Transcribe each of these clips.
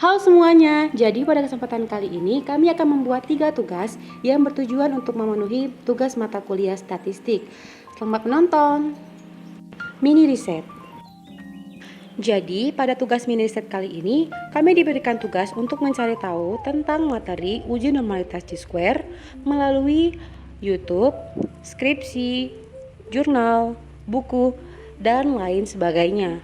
Halo semuanya, jadi pada kesempatan kali ini kami akan membuat 3 tugas yang bertujuan untuk memenuhi tugas mata kuliah statistik. Selamat menonton. Mini riset. Jadi pada tugas mini riset kali ini kami diberikan tugas untuk mencari tahu tentang materi uji normalitas chi-square melalui YouTube, skripsi, jurnal, buku, dan lain sebagainya.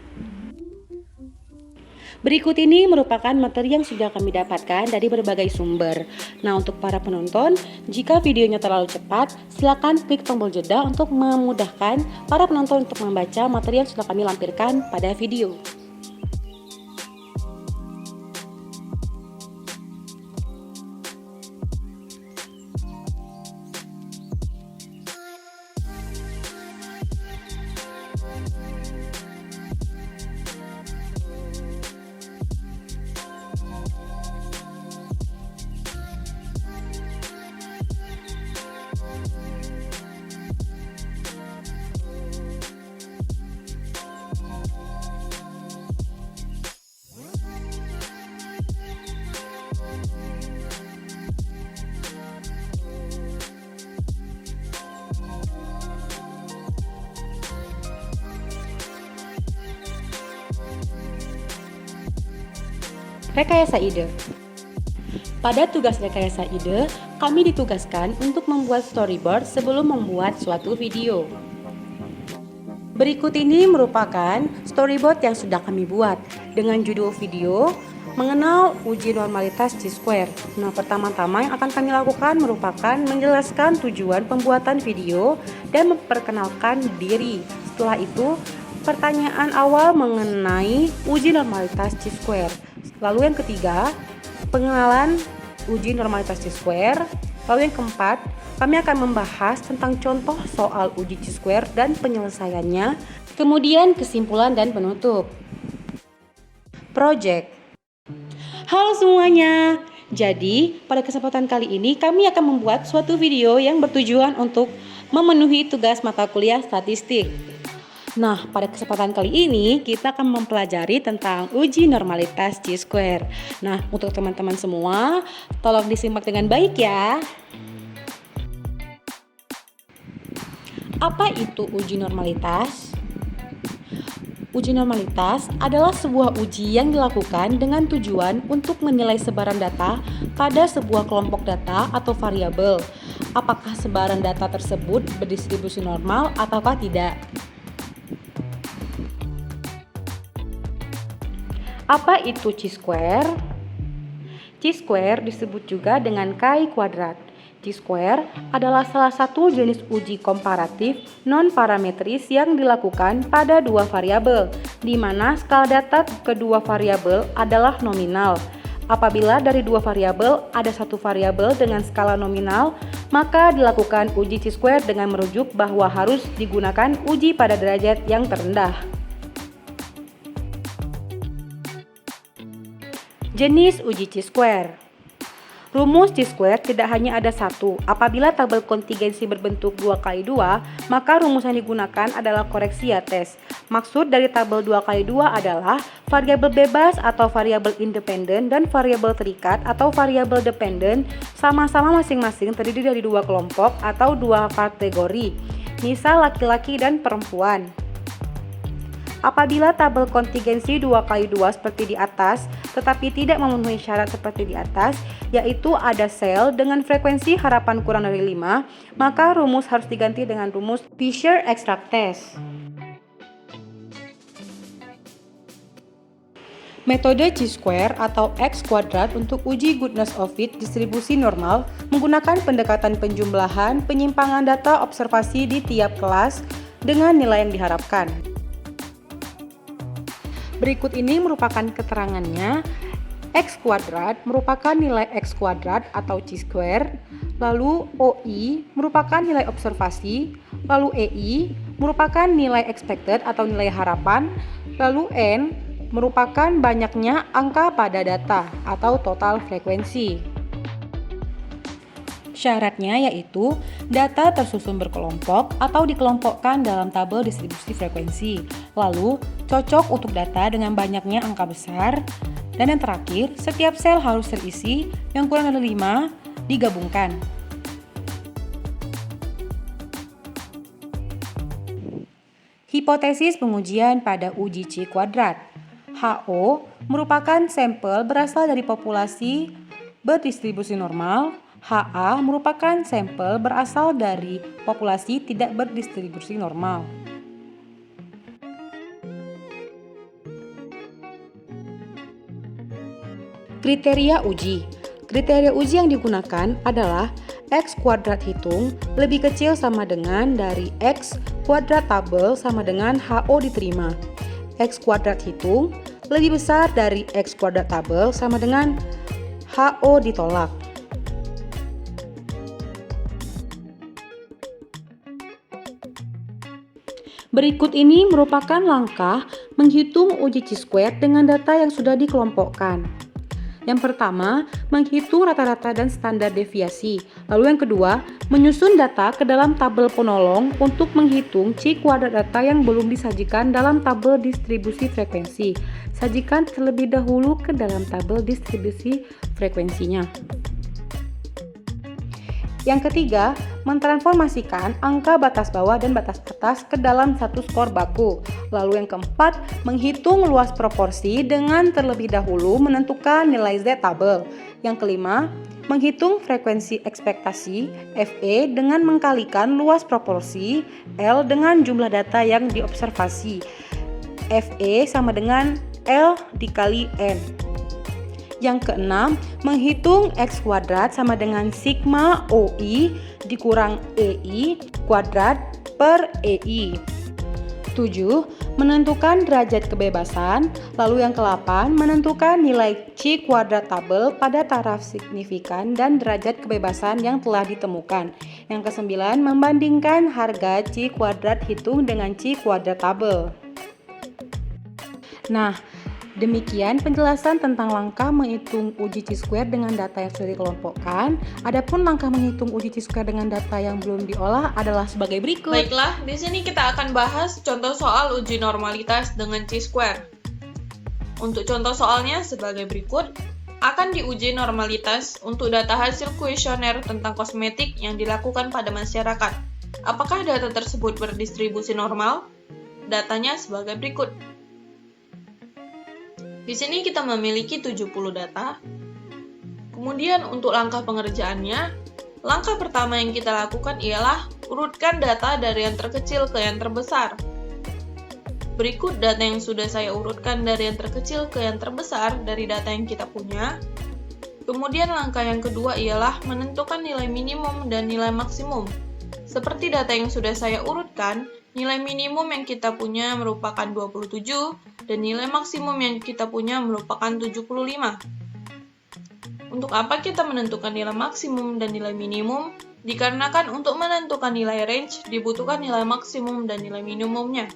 Berikut ini merupakan materi yang sudah kami dapatkan dari berbagai sumber. Nah, untuk para penonton, jika videonya terlalu cepat, silakan klik tombol jeda untuk memudahkan para penonton untuk membaca materi yang sudah kami lampirkan pada video. Rekayasa ide. Pada tugas rekayasa ide, kami ditugaskan untuk membuat storyboard sebelum membuat suatu video. Berikut ini merupakan storyboard yang sudah kami buat dengan judul video mengenal uji normalitas chi-square. Nah, pertama-tama yang akan kami lakukan merupakan menjelaskan tujuan pembuatan video dan memperkenalkan diri. Setelah itu, pertanyaan awal mengenai uji normalitas chi-square. Lalu yang ketiga, pengenalan uji normalitas chi-square. Lalu yang keempat, kami akan membahas tentang contoh soal uji chi-square dan penyelesaiannya. Kemudian kesimpulan dan penutup. Project. Halo semuanya. Jadi, pada kesempatan kali ini kami akan membuat suatu video yang bertujuan untuk memenuhi tugas mata kuliah statistik. Nah, pada kesempatan kali ini kita akan mempelajari tentang uji normalitas chi-square. Nah, untuk teman-teman semua, tolong disimak dengan baik ya. Apa itu uji normalitas? Uji normalitas adalah sebuah uji yang dilakukan dengan tujuan untuk menilai sebaran data pada sebuah kelompok data atau variabel. Apakah sebaran data tersebut berdistribusi normal ataukah tidak? Apa itu chi-square? Chi-square disebut juga dengan chi kuadrat. Chi-square adalah salah satu jenis uji komparatif non-parametris yang dilakukan pada dua variabel, di mana skala data kedua variabel adalah nominal. Apabila dari dua variabel ada satu variabel dengan skala nominal, maka dilakukan uji chi-square dengan merujuk bahwa harus digunakan uji pada derajat yang terendah. Jenis uji chi-square. Rumus chi-square tidak hanya ada satu. Apabila tabel kontingensi berbentuk 2x2, maka rumus yang digunakan adalah koreksi ates. Maksud dari tabel 2x2 adalah variabel bebas atau variabel independen dan variabel terikat atau variabel dependen sama-sama masing-masing terdiri dari dua kelompok atau dua kategori, misal laki-laki dan perempuan. Apabila tabel kontingensi 2x2 seperti di atas, tetapi tidak memenuhi syarat seperti di atas, yaitu ada sel dengan frekuensi harapan kurang dari 5, maka rumus harus diganti dengan rumus Fisher-Extract test. Metode chi-square atau X kuadrat untuk uji goodness of fit distribusi normal menggunakan pendekatan penjumlahan penyimpangan data observasi di tiap kelas dengan nilai yang diharapkan. Berikut ini merupakan keterangannya. X kuadrat merupakan nilai X kuadrat atau chi-square, lalu OI merupakan nilai observasi, lalu EI merupakan nilai expected atau nilai harapan, lalu N merupakan banyaknya angka pada data atau total frekuensi. Syaratnya yaitu data tersusun berkelompok atau dikelompokkan dalam tabel distribusi frekuensi. Lalu, cocok untuk data dengan banyaknya angka besar, Dan yang terakhir, setiap sel harus terisi, yang kurang dari 5 digabungkan. Hipotesis pengujian pada uji C kuadrat. HO merupakan sampel berasal dari populasi berdistribusi normal. HA merupakan sampel berasal dari populasi tidak berdistribusi normal. Kriteria uji. Kriteria uji yang digunakan adalah X kuadrat hitung lebih kecil sama dengan dari X kuadrat tabel sama dengan HO diterima. X kuadrat hitung lebih besar dari X kuadrat tabel sama dengan HO ditolak. Berikut ini merupakan langkah menghitung uji chi-square dengan data yang sudah dikelompokkan. Yang pertama, menghitung rata-rata dan standar deviasi. Lalu yang kedua, menyusun data ke dalam tabel penolong untuk menghitung chi kuadrat data yang belum disajikan dalam tabel distribusi frekuensi. Sajikan terlebih dahulu ke dalam tabel distribusi frekuensinya. Yang ketiga, mentransformasikan angka batas bawah dan batas atas ke dalam satu skor baku. Lalu yang keempat, menghitung luas proporsi dengan terlebih dahulu menentukan nilai Z tabel. Yang kelima, menghitung frekuensi ekspektasi FE dengan mengkalikan luas proporsi L dengan jumlah data yang diobservasi. FE sama dengan L dikali N. Yang keenam, menghitung X kuadrat sama dengan sigma OI dikurang EI kuadrat per EI. 7. Menentukan derajat kebebasan. Lalu yang ke-8, menentukan nilai chi kuadrat tabel pada taraf signifikan dan derajat kebebasan yang telah ditemukan. Yang ke-9, membandingkan harga chi kuadrat hitung dengan chi kuadrat tabel. Nah, demikian penjelasan tentang langkah menghitung uji chi-square dengan data yang sudah dikelompokkan. Adapun langkah menghitung uji chi-square dengan data yang belum diolah adalah sebagai berikut. Baiklah, di sini kita akan bahas contoh soal uji normalitas dengan chi-square. Untuk contoh soalnya sebagai berikut, akan diuji normalitas untuk data hasil kuesioner tentang kosmetik yang dilakukan pada masyarakat. Apakah data tersebut berdistribusi normal? Datanya sebagai berikut. Di sini kita memiliki 70 data. Kemudian untuk langkah pengerjaannya, langkah pertama yang kita lakukan ialah urutkan data dari yang terkecil ke yang terbesar. Berikut data yang sudah saya urutkan dari yang terkecil ke yang terbesar dari data yang kita punya. Kemudian langkah yang kedua ialah menentukan nilai minimum dan nilai maksimum. Seperti data yang sudah saya urutkan, nilai minimum yang kita punya merupakan 27 dan nilai maksimum yang kita punya merupakan 75. Untuk apa kita menentukan nilai maksimum dan nilai minimum? Dikarenakan untuk menentukan nilai range dibutuhkan nilai maksimum dan nilai minimumnya.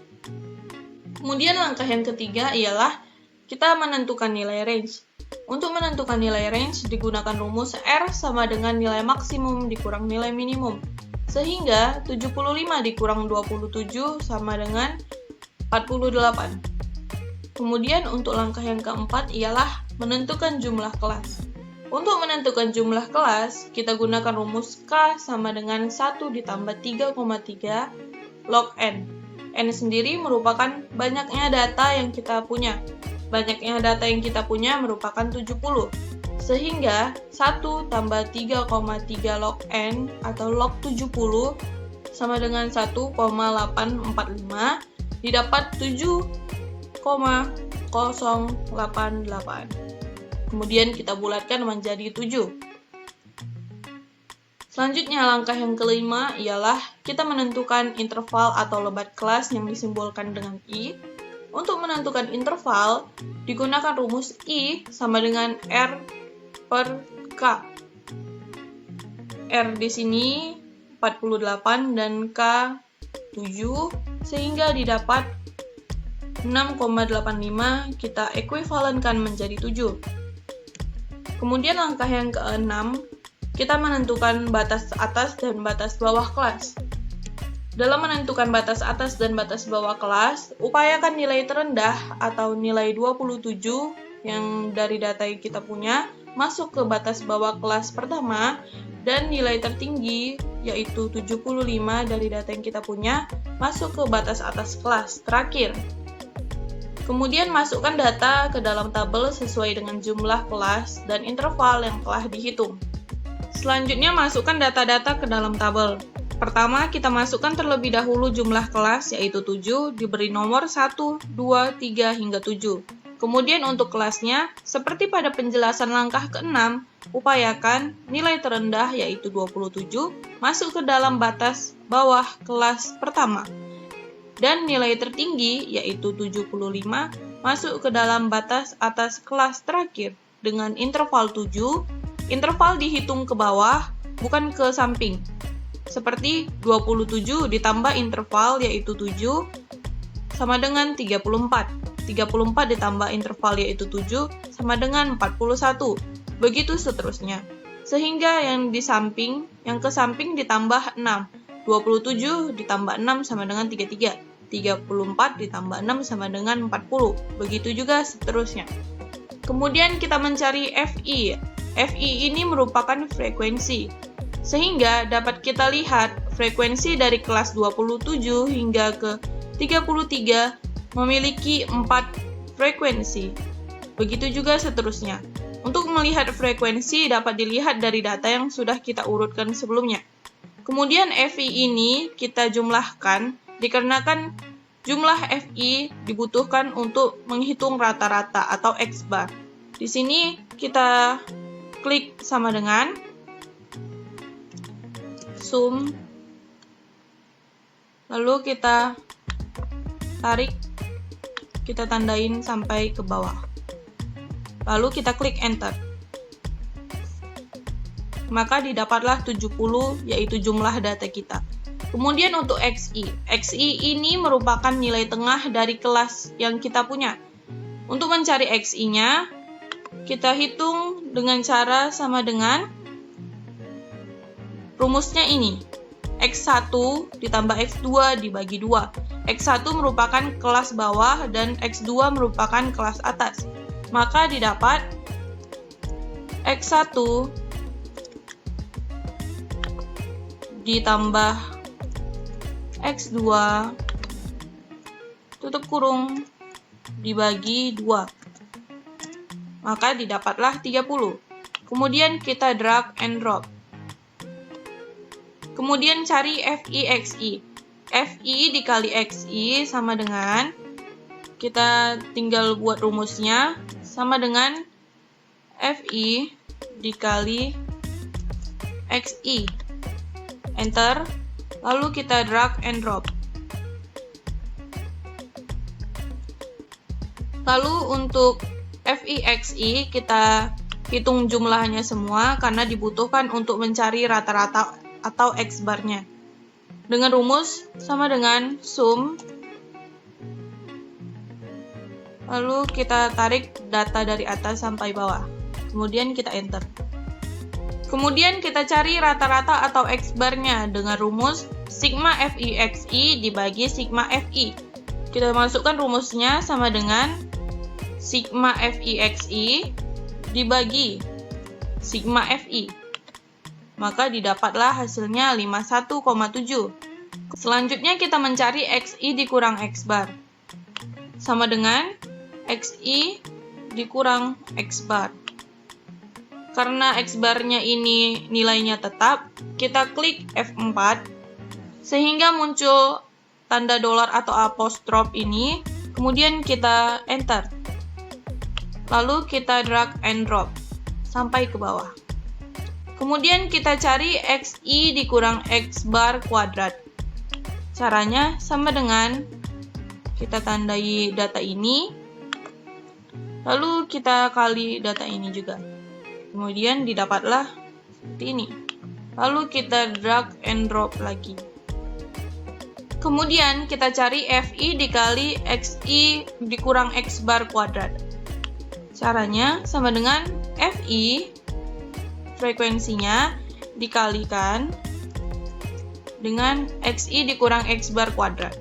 Kemudian langkah yang ketiga ialah kita menentukan nilai range. Untuk menentukan nilai range digunakan rumus R sama dengan nilai maksimum dikurang nilai minimum. Sehingga 75 dikurang 27 sama dengan 48. Kemudian untuk langkah yang keempat ialah menentukan jumlah kelas. Untuk menentukan jumlah kelas, kita gunakan rumus K sama dengan 1 ditambah 3,3 log N. N sendiri merupakan banyaknya data yang kita punya. Banyaknya data yang kita punya merupakan 70. Sehingga 1 tambah 3,3 log N atau log 70 sama dengan 1,845 didapat 7,088. Kemudian kita bulatkan menjadi 7. Selanjutnya langkah yang kelima ialah kita menentukan interval atau lebat kelas yang disimbolkan dengan I. Untuk menentukan interval digunakan rumus I sama dengan R per K. R di sini 48 dan K 7 sehingga didapat 6,85 kita ekuivalenkan menjadi 7. Kemudian langkah yang ke-6 kita menentukan batas atas dan batas bawah kelas. Dalam menentukan batas atas dan batas bawah kelas, upayakan nilai terendah atau nilai 27 yang dari data yang kita punya masuk ke batas bawah kelas pertama, dan nilai tertinggi yaitu 75 dari data yang kita punya masuk ke batas atas kelas terakhir. Kemudian masukkan data ke dalam tabel sesuai dengan jumlah kelas dan interval yang telah dihitung. Selanjutnya masukkan data-data ke dalam tabel. Pertama, kita masukkan terlebih dahulu jumlah kelas yaitu 7 diberi nomor 1, 2, 3 hingga 7. Kemudian untuk kelasnya, seperti pada penjelasan langkah ke-6, upayakan nilai terendah yaitu 27 masuk ke dalam batas bawah kelas pertama. Dan nilai tertinggi yaitu 75 masuk ke dalam batas atas kelas terakhir dengan interval 7. Interval dihitung ke bawah, bukan ke samping. Seperti 27 ditambah interval yaitu 7 sama dengan 34. 34 ditambah interval yaitu 7 sama dengan 41. Begitu seterusnya. Sehingga yang ke samping ditambah 6. 27 ditambah 6 sama dengan 33. 34 ditambah 6 sama dengan 40. Begitu juga seterusnya. Kemudian kita mencari FI. FI ini merupakan frekuensi. Sehingga dapat kita lihat frekuensi dari kelas 27 hingga ke 33 memiliki 4 frekuensi. Begitu juga seterusnya. Untuk melihat frekuensi dapat dilihat dari data yang sudah kita urutkan sebelumnya. Kemudian FI ini kita jumlahkan dikarenakan jumlah FI dibutuhkan untuk menghitung rata-rata atau X-bar. Di sini kita klik sama dengan sum, lalu kita tarik, kita tandain sampai ke bawah. Lalu kita klik enter. Maka didapatlah 70 yaitu jumlah data kita. Kemudian untuk XI. XI ini merupakan nilai tengah dari kelas yang kita punya. Untuk mencari XI-nya, kita hitung dengan cara sama dengan rumusnya ini. X1 ditambah X2 dibagi 2. X1 merupakan kelas bawah dan X2 merupakan kelas atas. Maka didapat X1 ditambah X2 tutup kurung dibagi 2. Maka didapatlah 30. Kemudian kita drag and drop. Kemudian cari FI XI. FI dikali XI sama dengan, kita tinggal buat rumusnya, sama dengan FI dikali XI. Enter. Lalu kita drag and drop. Lalu untuk FI/XI kita hitung jumlahnya semua karena dibutuhkan untuk mencari rata-rata atau X-bar-nya. Dengan rumus sama dengan sum. Lalu kita tarik data dari atas sampai bawah. Kemudian kita enter. Kemudian kita cari rata-rata atau X-bar-nya dengan rumus sigma FI/XI dibagi sigma FI. Kita masukkan rumusnya sama dengan sigma FI/XI dibagi sigma FI. Maka didapatlah hasilnya 51,7. Selanjutnya kita mencari XI dikurang X-bar. Sama dengan XI dikurang X-bar. Karena X-bar-nya ini nilainya tetap, kita klik F4 sehingga muncul tanda dolar atau apostrof ini, kemudian kita enter. Lalu kita drag and drop sampai ke bawah. Kemudian kita cari XI dikurang X-bar kuadrat. Caranya sama dengan kita tandai data ini, lalu kita kali data ini juga. Kemudian didapatlah seperti ini. Lalu kita drag and drop lagi. Kemudian kita cari FI dikali XI dikurang X-bar kuadrat. Caranya sama dengan FI, frekuensinya, dikalikan dengan XI dikurang X-bar kuadrat.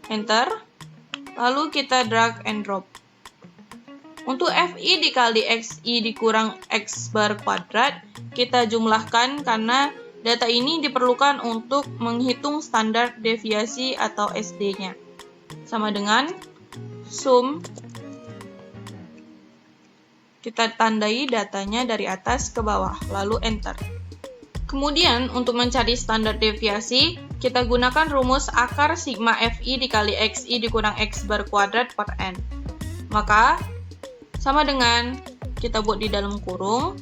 Enter. Lalu kita drag and drop. Untuk FI dikali XI dikurang X bar kuadrat, kita jumlahkan karena data ini diperlukan untuk menghitung standar deviasi atau SD-nya. Sama dengan sum, kita tandai datanya dari atas ke bawah, lalu enter. Kemudian untuk mencari standar deviasi, kita gunakan rumus akar sigma FI dikali XI dikurang X bar kuadrat per N. Maka, sama dengan kita buat di dalam kurung,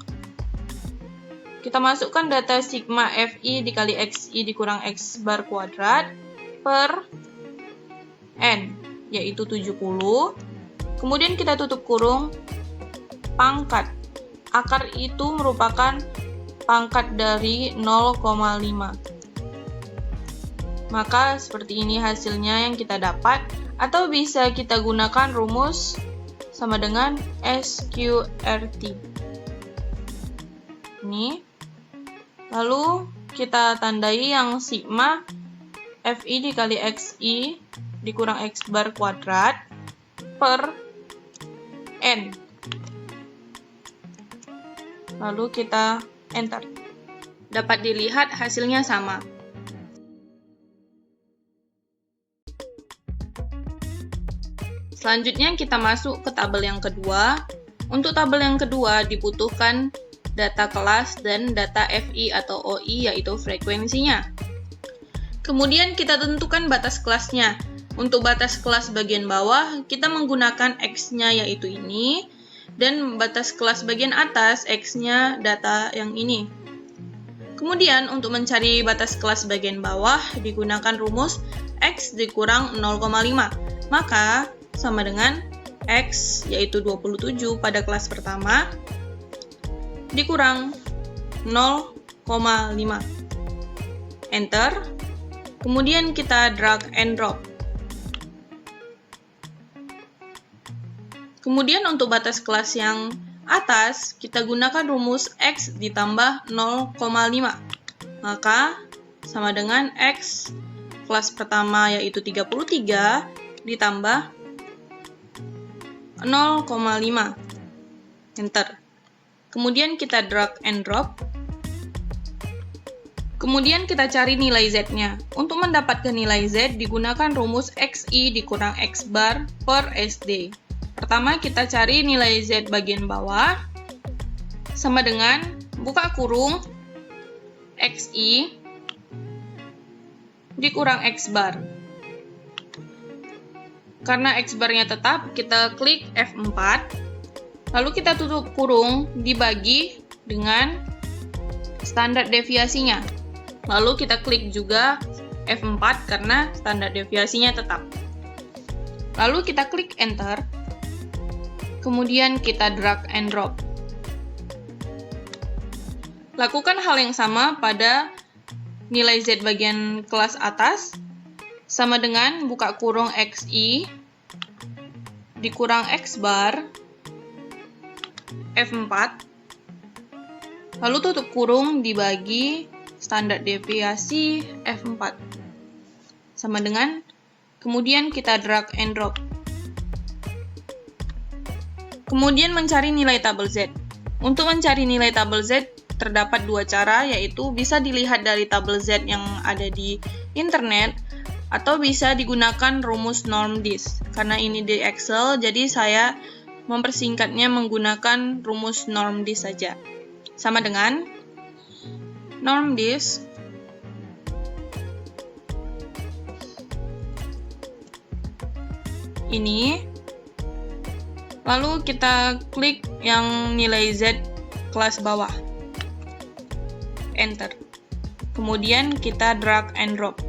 kita masukkan data sigma FI dikali XI dikurang X bar kuadrat per N, yaitu 70. Kemudian kita tutup kurung, pangkat. Akar itu merupakan pangkat dari 0,5. Maka seperti ini hasilnya yang kita dapat, atau bisa kita gunakan rumus sama dengan SQRT. Ini. Lalu kita tandai yang sigma FI dikali XI dikurang X bar kuadrat per N. Lalu kita enter. Dapat dilihat hasilnya sama. Selanjutnya kita masuk ke tabel yang kedua. Untuk tabel yang kedua dibutuhkan data kelas dan data FI atau OI, yaitu frekuensinya. Kemudian kita tentukan batas kelasnya. Untuk batas kelas bagian bawah, kita menggunakan X-nya yaitu ini, dan batas kelas bagian atas, X-nya data yang ini. Kemudian untuk mencari batas kelas bagian bawah, digunakan rumus X dikurang 0,5. Maka sama dengan X, yaitu 27 pada kelas pertama, dikurang 0,5. Enter. Kemudian kita drag and drop. Kemudian untuk batas kelas yang atas, kita gunakan rumus X ditambah 0,5. Maka, sama dengan X kelas pertama yaitu 33 ditambah 0,5. Enter. Kemudian kita drag and drop. Kemudian kita cari nilai Z-nya. Untuk mendapatkan nilai Z, digunakan rumus XI dikurang X bar per SD. Pertama, kita cari nilai Z bagian bawah, sama dengan buka kurung XI dikurang X bar. Karena X barnya tetap, kita klik F4, lalu kita tutup kurung dibagi dengan standar deviasinya. Lalu kita klik juga F4 karena standar deviasinya tetap. Lalu kita klik Enter. Kemudian kita drag and drop. Lakukan hal yang sama pada nilai Z bagian kelas atas, sama dengan buka kurung XI dikurang X bar F4, lalu tutup kurung dibagi standar deviasi F4, sama dengan, kemudian kita drag and drop. Kemudian mencari nilai tabel Z. Untuk mencari nilai tabel Z, terdapat dua cara, yaitu bisa dilihat dari tabel Z yang ada di internet, atau bisa digunakan rumus NORMDIS. Karena ini di Excel, jadi saya mempersingkatnya menggunakan rumus NORMDIS saja. Sama dengan NORMDIS ini. Lalu kita klik yang nilai Z kelas bawah. Enter. Kemudian kita drag and drop.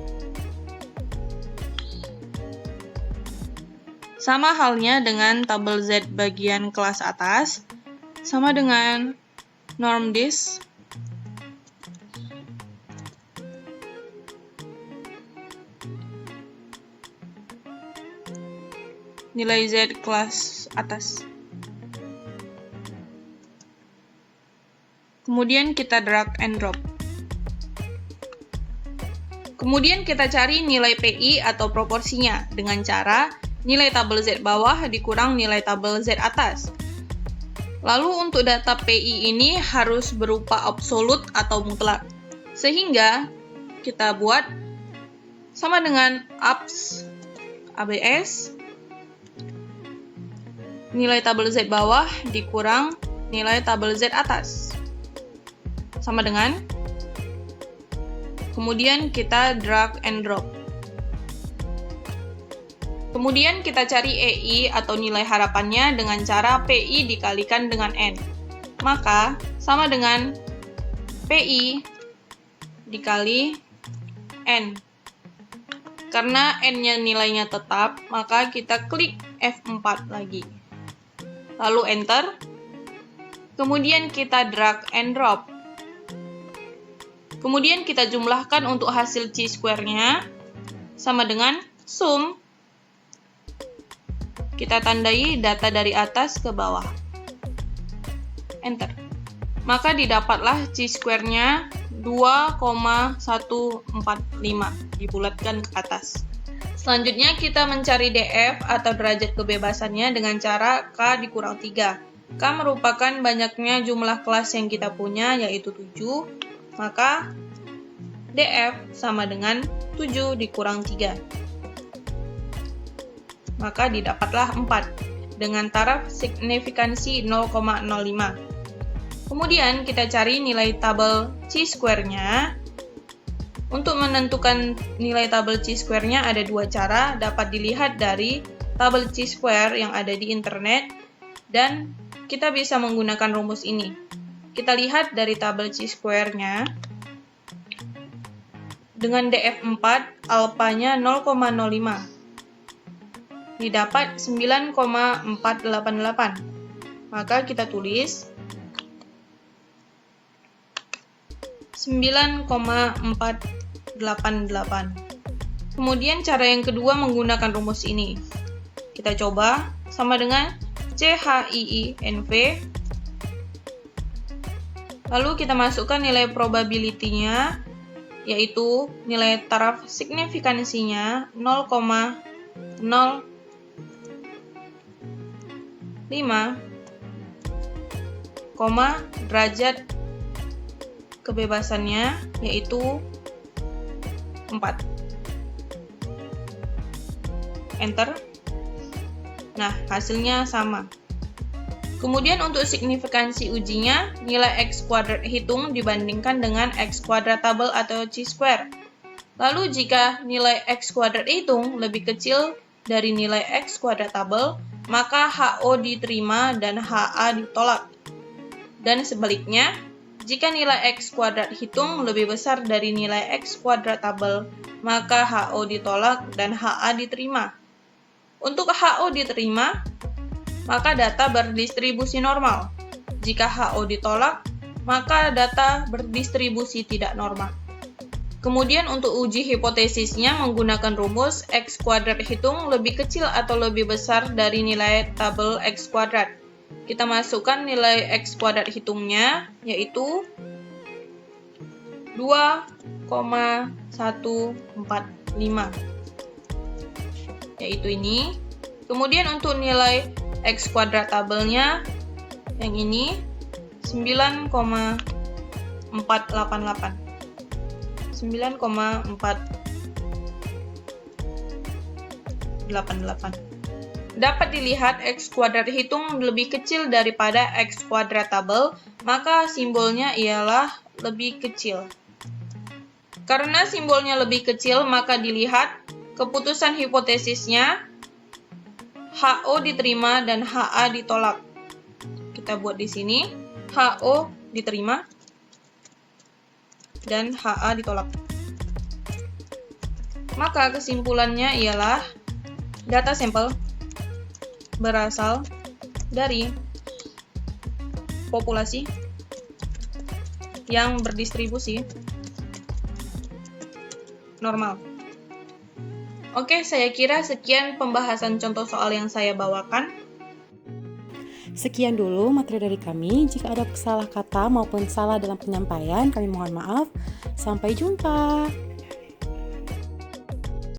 Sama halnya dengan tabel Z bagian kelas atas, sama dengan NORMDIS. Nilai Z kelas atas. Kemudian kita drag and drop. Kemudian kita cari nilai PI atau proporsinya dengan cara nilai tabel Z bawah dikurang nilai tabel Z atas. Lalu untuk data PI ini harus berupa absolut atau mutlak. Sehingga kita buat sama dengan ABS nilai tabel Z bawah dikurang nilai tabel Z atas. Sama dengan, kemudian kita drag and drop. Kemudian kita cari EI atau nilai harapannya dengan cara PI dikalikan dengan N. Maka sama dengan PI dikali N. Karena N-nya nilainya tetap, maka kita klik F4 lagi. Lalu Enter. Kemudian kita drag and drop. Kemudian kita jumlahkan untuk hasil chi-square-nya sama dengan sum. Kita tandai data dari atas ke bawah. Enter. Maka didapatlah chi-square-nya 2,145 dibulatkan ke atas. Selanjutnya kita mencari DF atau derajat kebebasannya dengan cara K dikurang 3. K merupakan banyaknya jumlah kelas yang kita punya yaitu 7. Maka DF sama dengan 7 dikurang 3. Maka didapatlah 4 dengan taraf signifikansi 0,05. Kemudian kita cari nilai tabel chi-square-nya. Untuk menentukan nilai tabel chi-square-nya ada dua cara, dapat dilihat dari tabel chi-square yang ada di internet dan kita bisa menggunakan rumus ini. Kita lihat dari tabel chi-square-nya. Dengan DF4 alpanya 0,05. Didapat 9,488. Maka kita tulis 9,488. Kemudian cara yang kedua menggunakan rumus ini. Kita coba sama dengan CHIINV. Lalu kita masukkan nilai probability-nya, yaitu nilai taraf signifikansinya 0,05, derajat kebebasannya yaitu 4. Enter. Nah, hasilnya sama. Kemudian untuk signifikansi ujinya, nilai X kuadrat hitung dibandingkan dengan X kuadrat tabel atau chi-square. Lalu jika nilai X kuadrat hitung lebih kecil dari nilai X kuadrat tabel, maka HO diterima dan HA ditolak. Dan sebaliknya, jika nilai X kuadrat hitung lebih besar dari nilai X kuadrat tabel, maka HO ditolak dan HA diterima. Untuk HO diterima, maka data berdistribusi normal. Jika HO ditolak, maka data berdistribusi tidak normal. Kemudian untuk uji hipotesisnya menggunakan rumus X kuadrat hitung lebih kecil atau lebih besar dari nilai tabel X kuadrat. Kita masukkan nilai X kuadrat hitungnya, yaitu 2,145. Yaitu ini. Kemudian untuk nilai X kuadrat tabelnya, yang ini 9,488. 9,488. Dapat dilihat X kuadrat hitung lebih kecil daripada X kuadrat tabel, maka simbolnya ialah lebih kecil. Karena simbolnya lebih kecil, maka dilihat keputusan hipotesisnya HO diterima dan HA ditolak. Kita buat di sini, HO diterima dan HA ditolak. Maka kesimpulannya ialah data sampel berasal dari populasi yang berdistribusi normal. Oke, saya kira sekian pembahasan contoh soal yang saya bawakan. Sekian dulu materi dari kami. Jika ada salah kata maupun salah dalam penyampaian, kami mohon maaf. Sampai jumpa.